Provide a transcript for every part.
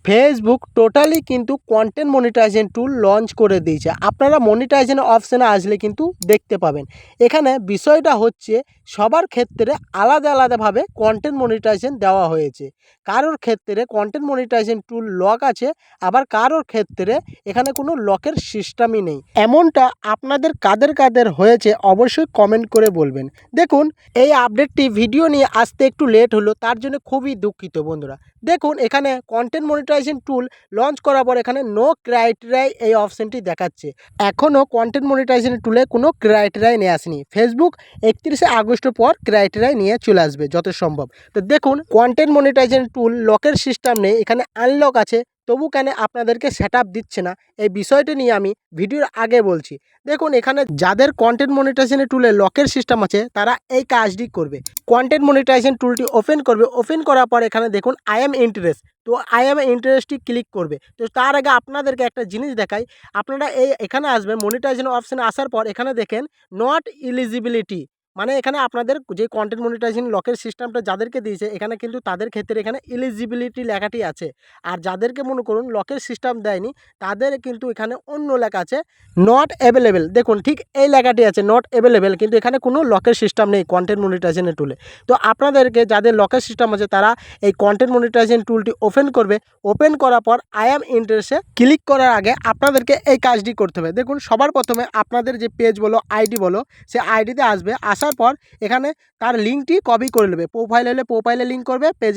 Facebook totally কিন্তু content monetization টুল launch করে দিয়েছে। আপনারা মনিটাইজেশন অপশানে আসলে কিন্তু দেখতে পাবেন। এখানে বিষয়টা হচ্ছে সবার ক্ষেত্রে আলাদা আলাদাভাবে কন্টেন্ট মনিটাইজেশন দেওয়া হয়েছে। কারোর ক্ষেত্রে কন্টেন্ট মনিটাইজেশন টুল লক আছে, আবার কারোর ক্ষেত্রে এখানে কোনো লকের সিস্টেমই নেই। এমনটা আপনাদের কাদের কাদের হয়েছে অবশ্যই কমেন্ট করে বলবেন। দেখুন, এই আপডেটটি ভিডিও নিয়ে আসতে একটু লেট হলো, তার জন্য খুবই দুঃখিত বন্ধুরা। দেখুন, এখানে কন্টেন্ট মনিটাইজেশন টুল লঞ্চ করার পর এখানে নো ক্রাইটেরিয়ায় এই অপশানটি দেখাচ্ছে। এখনও কন্টেন্ট মনিটাইজেশন টুলে কোনো ক্রাইটেরিয়ায় নিয়ে আসেনি। ফেসবুক 31শে আগস্টের পর ক্রাইটেরিয়ায় নিয়ে চলে আসবে যত সম্ভব। তো দেখুন, কন্টেন্ট মনিটাইজেশন টুল লকের সিস্টেম নেই, এখানে আনলক আছে, তবু কেন আপনাদেরকে সেট আপ দিচ্ছে না, এই বিষয়টি নিয়ে আমি ভিডিওর আগে বলছি। দেখুন, এখানে যাদের কন্টেন্ট মনিটাইজেশন টুলে লকের সিস্টেম আছে তারা এই কাজটি করবে। কন্টেন্ট মনিটাইজেশন টুলটি ওপেন করবে। ওপেন করার পর এখানে দেখুন আই এম ইন্টারেস্ট, তো আই এম ইন্টারেস্টটি ক্লিক করবে। তো তার আগে আপনাদেরকে একটা জিনিস দেখাই। আপনারা এখানে আসবেন, মনিটাইজেশন অপশানে আসার পর এখানে দেখেন নট এলিজিবিলিটি, মানে এখানে আপনাদের যে কন্টেন্ট মনিটাইজেশন লকের সিস্টেমটা যাদেরকে দিয়েছে এখানে কিন্তু তাদের ক্ষেত্রে এখানে এলিজিবিলিটি লেখাটি আছে। আর যাদেরকে মনে করুন লকের সিস্টেম দেয়নি তাদের কিন্তু এখানে অন্য লেখা আছে নট অ্যাভেলেবেল। দেখুন, ঠিক এই লেখাটি আছে নট অ্যাভেলেবেল, কিন্তু এখানে কোনো লকের সিস্টেম নেই কন্টেন্ট মনিটাইজেশনের টুলে। তো আপনাদেরকে যাদের লকের সিস্টেম আছে তারা এই কন্টেন্ট মনিটাইজেশন টুলটি ওপেন করবে। ওপেন করার পর আই অ্যাম ইন্টারেস্টে ক্লিক করার আগে আপনাদেরকে এই কাজটি করতে হবে। দেখুন, সবার প্রথমে আপনাদের যে পেজ বলো আইডি বলো সে আইডিতে আসবে। আসার পর এখানে তার লিঙ্কটি কপি করে নেবে। প্রোফাইল হলে প্রোফাইলে লিঙ্ক করবে, পেজ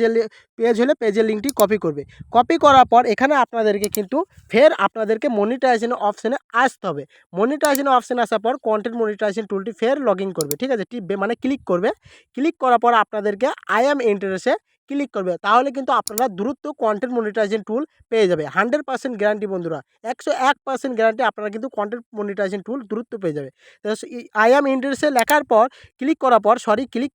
হলে পেজের লিঙ্কটি কপি করবে। কপি করার পর এখানে আপনাদেরকে কিন্তু ফের আপনাদেরকে মনিটাইজেশন অপশানে আসতে হবে। মনিটাইজেশন অপশানে আসার পর কন্টেন্ট মনিটাইজেশন টুলটি ফের লগ ইন করবে, ঠিক আছে, টিপবে মানে ক্লিক করবে। ক্লিক করার পর আপনাদেরকে আই অ্যাম ইন্টারেস্টে ক্লিক করবে। তাহলে কিন্তু আপনারা দ্রুত কন্টেন্ট মনিটাইজেশন টুল পেয়ে যাবে। 100% গ্যারান্টি বন্ধুরা, 101% গ্যারান্টি আপনারা কিন্তু কন্টেন্ট মনিটাইজেশন টুল দ্রুত পেয়ে যাবে। তো আই অ্যাম ইন্টারেস্টে লেখার পর ক্লিক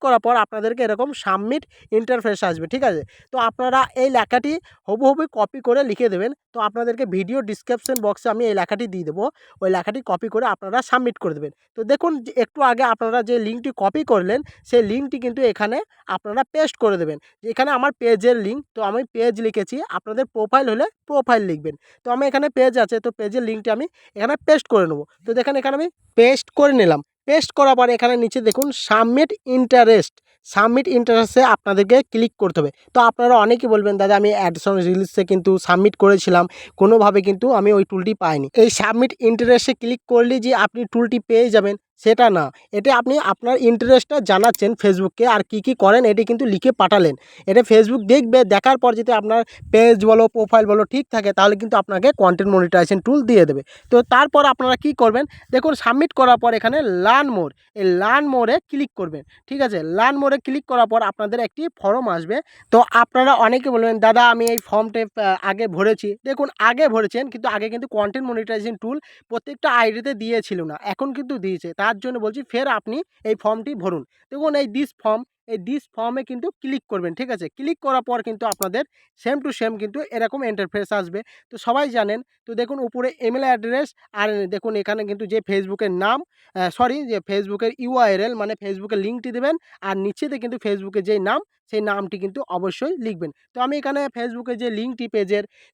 করার পর আপনাদেরকে এরকম সাবমিট ইন্টারফেস আসবে, ঠিক আছে। তো আপনারা এই লেখাটি হুবহু কপি করে লিখে দেবেন। তো আপনাদেরকে ভিডিও ডিসক্রিপশন বক্সে আমি এই লেখাটি দিয়ে দেবো, ওই লেখাটি কপি করে আপনারা সাবমিট করে দেবেন। তো দেখুন, যে একটু আগে আপনারা যে লিঙ্কটি কপি করলেন সেই লিঙ্কটি কিন্তু এখানে আপনারা পেস্ট করে দেবেন। এখানে আমার পেজের লিঙ্ক, তো আমি পেজ লিখেছি, আপনাদের প্রোফাইল হলে প্রোফাইল লিখবেন। তো আমি এখানে পেজ আছে, তো পেজের লিঙ্কটি আমি এখানে পেস্ট করে নেবো। তো দেখেন এখানে আমি পেস্ট করে নিলাম। পেস্ট করার পর এখানে নিচে দেখুন সাবমিট ইন্টারেস্ট, সাবমিট ইন্টারেস্টে আপনাদেরকে ক্লিক করতে হবে। তো আপনারা অনেকেই বলবেন দাদা আমি অ্যাডসন রিলিজে কিন্তু সাবমিট করেছিলাম, কোনোভাবে কিন্তু আমি ওই টুলটি পাইনি। এই সাবমিট ইন্টারেস্টে ক্লিক করলে যে আপনি টুলটি পেয়ে যাবেন সেটা না, এটা আপনি আপনার ইন্টারেস্টটা জানাচ্ছেন ফেসবুককে, আর কি কি করেন এটি কিন্তু লিখে পাঠালেন। এটা ফেসবুক দেখবে, দেখার পর যদি আপনার পেজ বলো প্রোফাইল বলো ঠিক থাকে তাহলে কিন্তু আপনাকে কন্টেন্ট মনিটাইজেশন টুল দিয়ে দেবে। তো তারপর আপনারা কি করবেন, দেখুন সাবমিট করার পর এখানে লার্ন মোর, এই লার্ন মোরে ক্লিক করবেন, ঠিক আছে। লার্ন মোরে ক্লিক করার পর আপনাদের একটি ফর্ম আসবে। তো আপনারা অনেকে বলবেন দাদা আমি এই ফর্মটা আগে ভরেছি। দেখুন, আগে ভরেছেন, কিন্তু আগে কিন্তু কন্টেন্ট মনিটাইজেশন টুল প্রত্যেকটা আইডিতে দিয়েছিল না, এখন কিন্তু দিয়েছে। তার জন্য বলছি ফের আপনি এই ফর্মটি ভরুন। দেখুন এই দিস ফর্মে কিন্তু ক্লিক করবেন, ঠিক আছে। ক্লিক করার পর কিন্তু আপনাদের সেম টু সেম কিন্তু এরকম ইন্টারফেস আসবে। তো সবাই জানেন। তো দেখুন উপরে ইমেল অ্যাড্রেস, আর দেখুন এখানে কিন্তু যে ফেসবুকের নাম, যে ফেসবুকের ইউআরএল মানে ফেসবুকের লিঙ্কটি দেবেন, আর নিচেতে কিন্তু ফেসবুকের যেই নাম সেই নামটি কিন্তু অবশ্যই লিখবেন। তো আমি এখানে ফেসবুকের যে লিঙ্কটি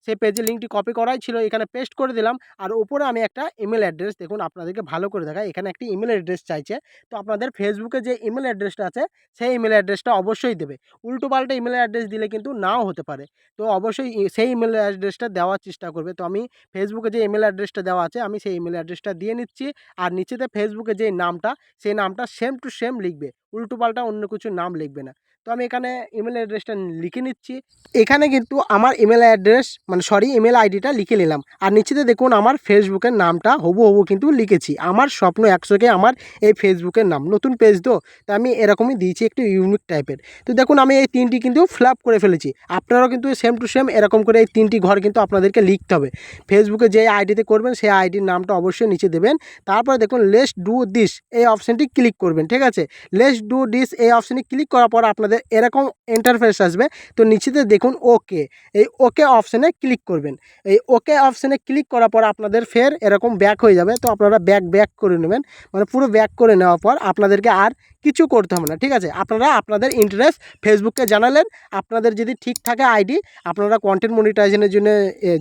সেই পেজের লিঙ্কটি কপি করাই ছিল, এখানে পেস্ট করে দিলাম। আর উপরে আমি একটা ইমেল অ্যাড্রেস, দেখুন আপনাদেরকে ভালো করে দেখাই, এখানে একটি ইমেল অ্যাড্রেস চাইছে। তো আপনাদের ফেসবুকে যে ইমেল অ্যাড্রেসটা আছে সেই ইমেল অ্যাড্রেসটা অবশ্যই দেবে। উল্টোপাল্টা ইমেল অ্যাড্রেস দিলে কিন্তু নাও হতে পারে। তো অবশ্যই সেই ইমেল অ্যাড্রেসটা দেওয়ার চেষ্টা করবে। তো আমি ফেসবুকে যে ইমেল অ্যাড্রেসটা দেওয়া আছে আমি সেই ইমেল অ্যাড্রেসটা দিয়ে নিচ্ছি। আর নিচেতে ফেসবুকে যে নামটা সেই নামটা সেম টু সেম লিখবে, উল্টোপাল্টা অন্য কিছু নাম লিখবে না। তো আমি এখানে ইমেল অ্যাড্রেসটা লিখে নিচ্ছি। এখানে কিন্তু আমার ইমেল অ্যাড্রেস ইমেল আইডিটা লিখে নিলাম। আর নিচেতে দেখুন আমার ফেসবুকের নামটা হুবহু কিন্তু লিখেছি, আমার স্বপ্ন 100কে আমার এই ফেসবুকের নাম। নতুন পেজ তো, আমি এরকমই দিয়েছি একটু ইউনিক টাইপের। তো দেখুন আমি এই 3টি কিন্তু ফিল আপ করে ফেলেছি। আপনারাও কিন্তু সেম টু সেম এরকম করে এই 3টি ঘর কিন্তু আপনাদেরকে লিখতে হবে। ফেসবুকে যে আইডিতে করবেন সেই আইডির নামটা অবশ্যই নিচে দেবেন। তারপরে দেখুন লেটস ডু দিস এই অপশানটি ক্লিক করবেন, ঠিক আছে। লেটস ডু দিস এই অপশানে ক্লিক করার পর আপনাদের এরকম ইন্টারফেস আসবে। তো নিচেতে দেখুন ওকে, এই ওকে অপশানে ক্লিক করবেন। এই ওকে অপশানে ক্লিক করার পর আপনাদের ফের এরকম ব্যাক হয়ে যাবে। তো আপনারা ব্যাক করে নেবেন, মানে পুরো ব্যাক করে নেওয়ার পর আপনাদেরকে আর কিছু করতে হবে না, ঠিক আছে। আপনারা আপনাদের ইন্টারেস্ট ফেসবুককে জানালেন, আপনাদের যদি ঠিক থাকে আইডি, আপনারা কন্টেন্ট মনিটাইজেশনের জন্য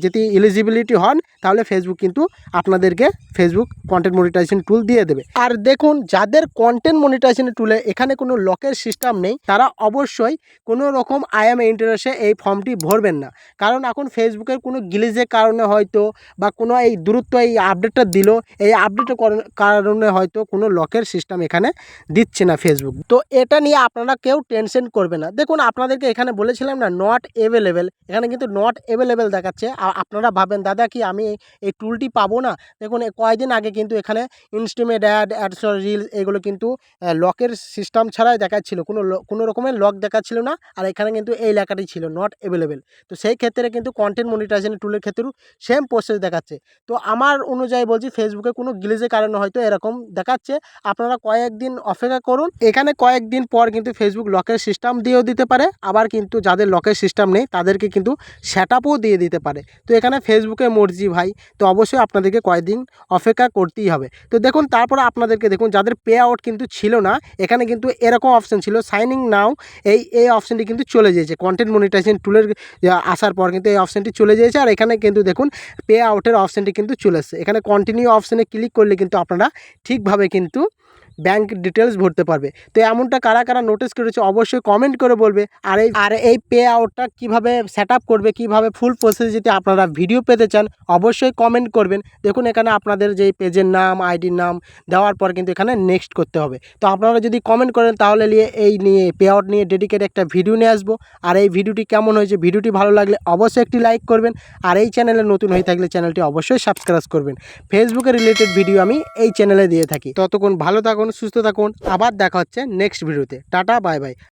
যদি এলিজিবিলিটি হন, তাহলে ফেসবুক কিন্তু আপনাদেরকে ফেসবুক কন্টেন্ট মনিটাইজেশন টুল দিয়ে দেবে। আর দেখুন, যাদের কন্টেন্ট মনিটাইজেশন টুলে এখানে কোনো লকের সিস্টেম নেই, তারা অবশ্যই কোনো রকম আই এম ইন্টারেস্টে এই ফর্মটি ভরবেন না। কারণ এখন ফেসবুকের কোনো গ্লিচের কারণে হয়তো বা কোনো এই দ্রুত এই আপডেটটা দিল, এই আপডেটের কারণে হয়তো কোনো লকের সিস্টেম এখানে দিচ্ছে না ফেসবুক। তো এটা নিয়ে আপনারা কেউ টেনশন করবে না। দেখুন, আপনাদেরকে এখানে বলেছিলাম না নট অ্যাভেলেবেল, এখানে কিন্তু নট অ্যাভেলেবেল দেখাচ্ছে। আপনারা ভাবেন দাদা কি আমি এই টুলটি পাবো না? দেখুন, কয়েকদিন আগে কিন্তু এখানে ইনস্টিমেট অ্যাডস রিলস এগুলো কিন্তু লকের সিস্টেম ছাড়াই দেখাচ্ছিল, কোনো রকমের লক দেখাচ্ছিল না। আর এখানে কিন্তু এই লেখাটি ছিল নট অ্যাভেলেবেল। তো সেই ক্ষেত্রে কিন্তু কন্টেন্ট মনিটাইজেশন টুলের ক্ষেত্রেও সেম প্রসেস দেখাচ্ছে। তো আমার অনুযায়ী বলছি, ফেসবুকে কোনো গ্লিচের কারণে হয়তো এরকম দেখাচ্ছে। আপনারা কয়েকদিন অপেক্ষা করুন, এখানে কয়েকদিন পর কিন্তু ফেসবুক লকের সিস্টেম দিয়েও দিতে পারে, আবার কিন্তু যাদের লকের সিস্টেম নেই তাদেরকে কিন্তু সেট আপও দিয়ে দিতে পারে। তো এখানে ফেসবুকের মর্জি ভাই, তো অবশ্যই আপনাদেরকে কয়েকদিন অপেক্ষা করতেই হবে। তো দেখুন, তারপরে আপনাদেরকে দেখুন, যাদের পে আউট কিন্তু ছিল না, এখানে কিন্তু এরকম অপশান ছিল সাইনিং নাও, এই অপশানটি কিন্তু চলে গিয়েছে। কন্টেন্ট মনিটাইজেশন টুলের আসার পর কিন্তু এই অপশানটি চলে গিয়েছে। আর এখানে কিন্তু দেখুন পে আউটের অপশানটি কিন্তু চলে এসেছে। এখানে কন্টিনিউ অপশানে ক্লিক করলে কিন্তু আপনারা ঠিকভাবে কিন্তু ব্যাঙ্ক ডিটেলস ভরতে পারবে। তো এমনটা কারা কারা নোটিস করেছে অবশ্যই কমেন্ট করে বলবে। আর এই পে আউটটা কীভাবে সেট আপ করবে, কীভাবে ফুল প্রসেস যদি আপনারা ভিডিও পেতে চান অবশ্যই কমেন্ট করবেন। দেখুন, এখানে আপনাদের যেই পেজের নাম, আইডির নাম দেওয়ার পর কিন্তু এখানে নেক্সট করতে হবে। তো আপনারা যদি কমেন্ট করেন তাহলে নিয়ে পে আউট নিয়ে ডেডিকেট একটা ভিডিও নিয়ে আসবো। আর এই ভিডিওটি কেমন হয়েছে, ভিডিওটি ভালো লাগলে অবশ্যই একটি লাইক করবেন। আর এই চ্যানেলে নতুন হয়ে থাকলে চ্যানেলটি অবশ্যই সাবস্ক্রাইব করবেন। ফেসবুকের রিলেটেড ভিডিও আমি এই চ্যানেলে দিয়ে থাকি। ততক্ষণ ভালো থাকুন, সুস্থ থাকুন, আবার দেখা হচ্ছে নেক্সট ভিডিওতে। Tata, bye bye.